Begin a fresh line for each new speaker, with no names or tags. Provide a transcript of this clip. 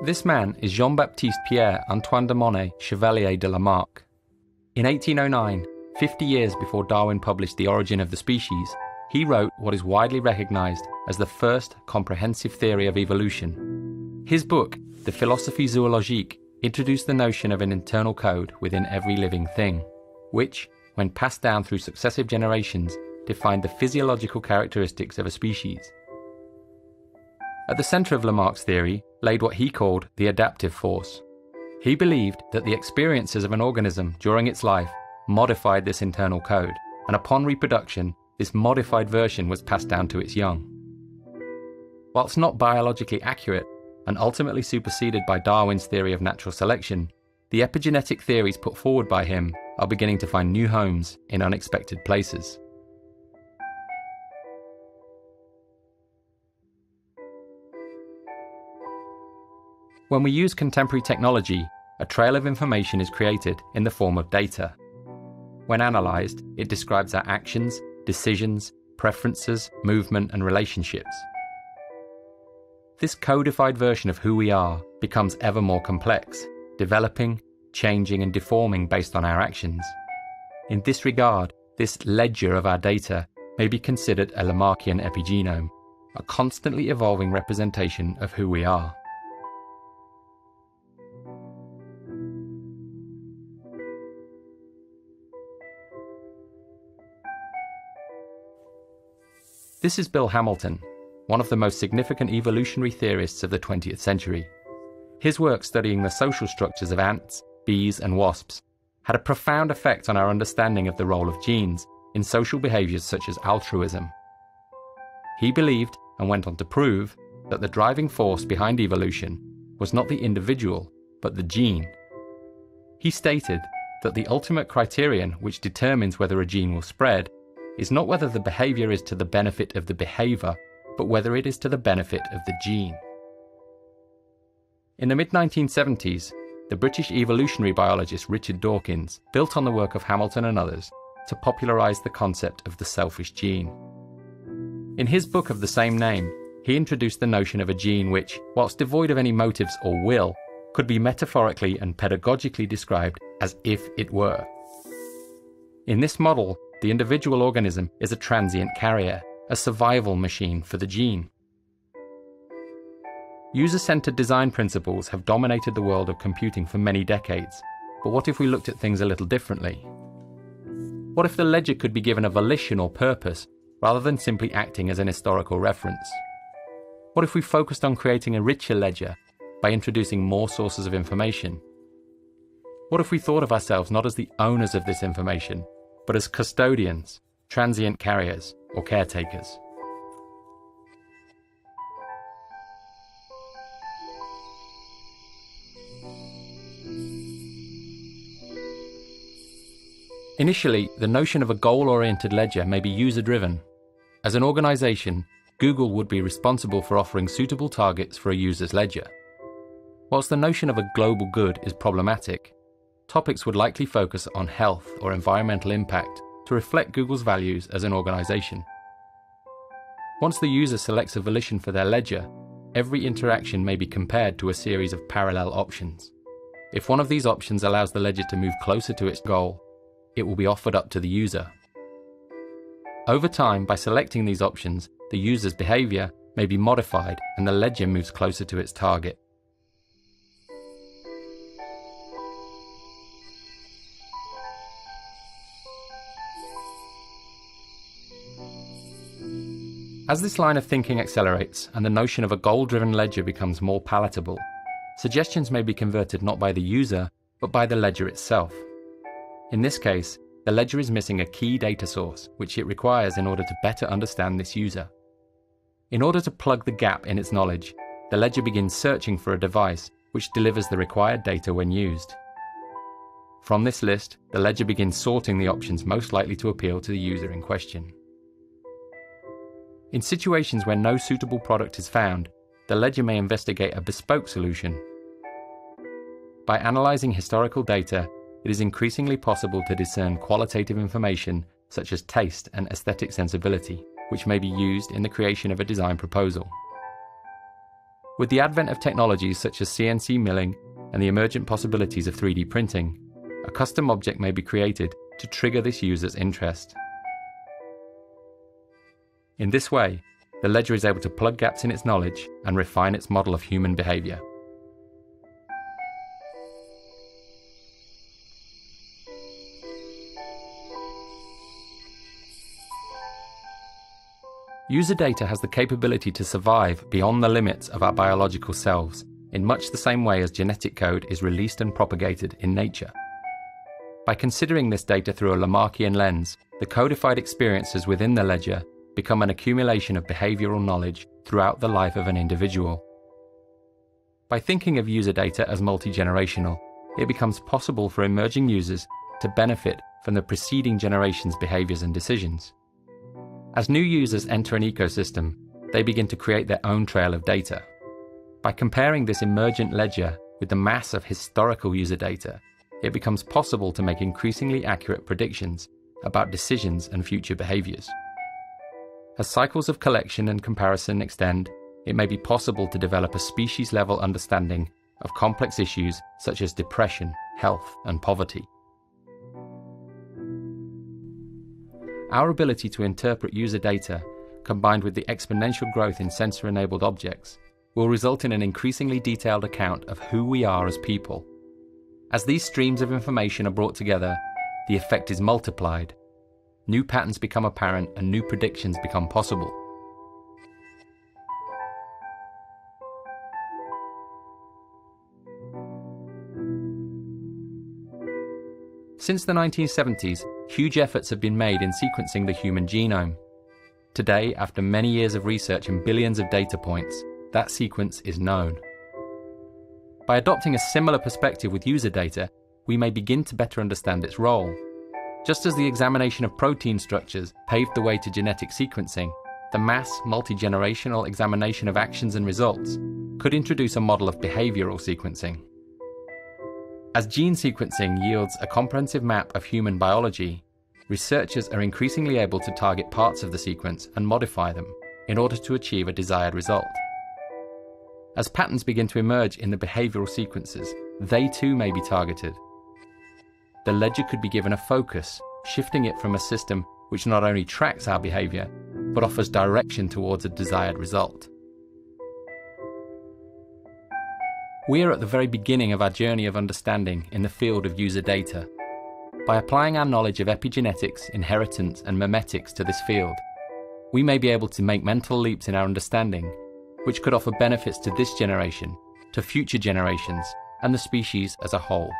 This man is Jean-Baptiste Pierre-Antoine de Monnet Chevalier de Lamarck. In 1809, 50 years before Darwin published The Origin of the Species, he wrote what is widely recognized as the first comprehensive theory of evolution. His book, De Philosophie Zoologique, introduced the notion of an internal code within every living thing, which, when passed down through successive generations, defined the physiological characteristics of a species. At the centre of Lamarck's theory laid what he called the adaptive force. He believed that the experiences of an organism during its life modified this internal code, and upon reproduction, this modified version was passed down to its young. Whilst not biologically accurate, and ultimately superseded by Darwin's theory of natural selection, the epigenetic theories put forward by him are beginning to find new homes in unexpected places. When we use contemporary technology, a trail of information is created in the form of data. When analysed, it describes our actions, decisions, preferences, movement, and relationships. This codified version of who we are becomes ever more complex, developing, changing, and deforming based on our actions. In this regard, this ledger of our data may be considered a Lamarckian epigenome, a constantly evolving representation of who we are. This is Bill Hamilton, one of the most significant evolutionary theorists of the 20th century. His work studying the social structures of ants, bees, and wasps had a profound effect on our understanding of the role of genes in social behaviours such as altruism. He believed, and went on to prove, that the driving force behind evolution was not the individual, but the gene. He stated that the ultimate criterion which determines whether a gene will spread is not whether the behaviour is to the benefit of the behaviour, but whether it is to the benefit of the gene. In the mid-1970s, the British evolutionary biologist Richard Dawkins built on the work of Hamilton and others to popularise the concept of the selfish gene. In his book of the same name, he introduced the notion of a gene which, whilst devoid of any motives or will, could be metaphorically and pedagogically described as if it were. In this model, the individual organism is a transient carrier, a survival machine for the gene. User-centered design principles have dominated the world of computing for many decades, but what if we looked at things a little differently? What if the ledger could be given a volition or purpose, rather than simply acting as an historical reference? What if we focused on creating a richer ledger by introducing more sources of information? What if we thought of ourselves not as the owners of this information, but as custodians, transient carriers, or caretakers? Initially, the notion of a goal-oriented ledger may be user-driven. As an organisation, Google would be responsible for offering suitable targets for a user's ledger. Whilst the notion of a global good is problematic, topics would likely focus on health or environmental impact to reflect Google's values as an organisation. Once the user selects a volition for their ledger, every interaction may be compared to a series of parallel options. If one of these options allows the ledger to move closer to its goal, it will be offered up to the user. Over time, by selecting these options, the user's behaviour may be modified and the ledger moves closer to its target. As this line of thinking accelerates and the notion of a goal-driven ledger becomes more palatable, suggestions may be converted not by the user, but by the ledger itself. In this case, the ledger is missing a key data source, which it requires in order to better understand this user. In order to plug the gap in its knowledge, the ledger begins searching for a device which delivers the required data when used. From this list, the ledger begins sorting the options most likely to appeal to the user in question. In situations where no suitable product is found, the ledger may investigate a bespoke solution. By analysing historical data, it is increasingly possible to discern qualitative information such as taste and aesthetic sensibility, which may be used in the creation of a design proposal. With the advent of technologies such as CNC milling and the emergent possibilities of 3D printing, a custom object may be created to trigger this user's interest. In this way, the ledger is able to plug gaps in its knowledge and refine its model of human behavior. User data has the capability to survive beyond the limits of our biological selves, in much the same way as genetic code is released and propagated in nature. By considering this data through a Lamarckian lens, the codified experiences within the ledger become an accumulation of behavioral knowledge throughout the life of an individual. By thinking of user data as multi-generational, it becomes possible for emerging users to benefit from the preceding generation's behaviors and decisions. As new users enter an ecosystem, they begin to create their own trail of data. By comparing this emergent ledger with the mass of historical user data, it becomes possible to make increasingly accurate predictions about decisions and future behaviors. As cycles of collection and comparison extend, it may be possible to develop a species-level understanding of complex issues such as depression, health, and poverty. Our ability to interpret user data, combined with the exponential growth in sensor-enabled objects, will result in an increasingly detailed account of who we are as people. As these streams of information are brought together, the effect is multiplied. New patterns become apparent and new predictions become possible. Since the 1970s, huge efforts have been made in sequencing the human genome. Today, after many years of research and billions of data points, that sequence is known. By adopting a similar perspective with user data, we may begin to better understand its role. Just as the examination of protein structures paved the way to genetic sequencing, the mass, multi-generational examination of actions and results could introduce a model of behavioral sequencing. As gene sequencing yields a comprehensive map of human biology, researchers are increasingly able to target parts of the sequence and modify them in order to achieve a desired result. As patterns begin to emerge in the behavioral sequences, they too may be targeted. The ledger could be given a focus, shifting it from a system which not only tracks our behavior, but offers direction towards a desired result. We are at the very beginning of our journey of understanding in the field of user data. By applying our knowledge of epigenetics, inheritance, and memetics to this field, we may be able to make mental leaps in our understanding, which could offer benefits to this generation, to future generations, and the species as a whole.